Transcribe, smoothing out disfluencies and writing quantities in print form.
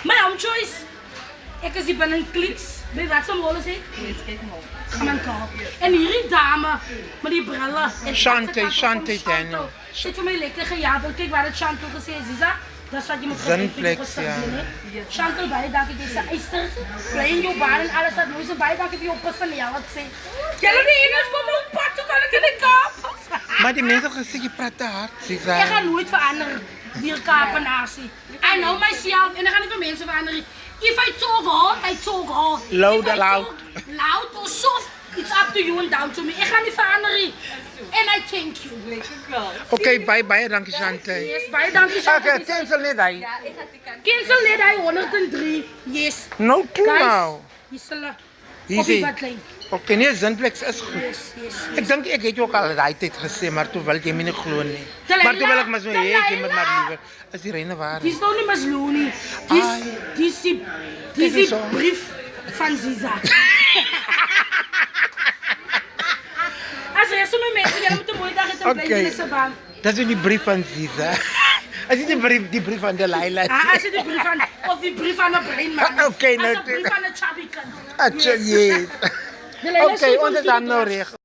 My own choice. Ek is die binne kliks. Weet wat se mol is hy? Yes, kyk maar. Kom aan kom. En hierdie dame met die brille. En Shante Daniel. Sit vir my lekker gejabel. Kyk wat het Chantal gesê, Ziza. Dis wat jy moet Zinflex, ja. Chantal, baie dankie vir sy eister. Bly in jou baan en alles wat nou so baie dankie vir jou personeel wat sê. Julle die ene kom op pad toe kan ek in die Kaap. Maar die mense gesê jy praat te hard, Susan. Ek gaan nooit verander die Kaapenaarsie. I know myself en ek gaan nie vir mense verander nie. If I talk hard, I talk hard. Loud If I or loud? talk loud or soft, it's up to you and down to me. Ek gaan nie verander nie. And I thank you. Lekker klaar. Okay, baie dankie Shante. Yes, baie dankie Chantal. Okay, cancel net hy. Ja, ek gaan die kant. Cancel net hy 103. Yes. No toe nou. Guys, hier's Hier Of die sê. wat klein. Okay, nee, Zinflex is goed. Yes. Ek dink ek het jou ook al daai tyd gesê, maar toe wil jy my nie glo nie. Delilah, Maar toe wil ek maar so hê jy moet maar Delilah. liewer as die reine waar. Dis nou nie Maslow nie. Dis die so. brief van Ziza. As jy so my mense, jy moet 'n mooi dag hê en bly Okay. in se baan. Dat is die brief van Ziza. As dit die brief van Delilah. As jy die brief van of die brief van 'n brein man. Okay, nou As 'n brief van 'n chubby kind. Atjie. Delilah, Okay, so ons is van dan nou die reg.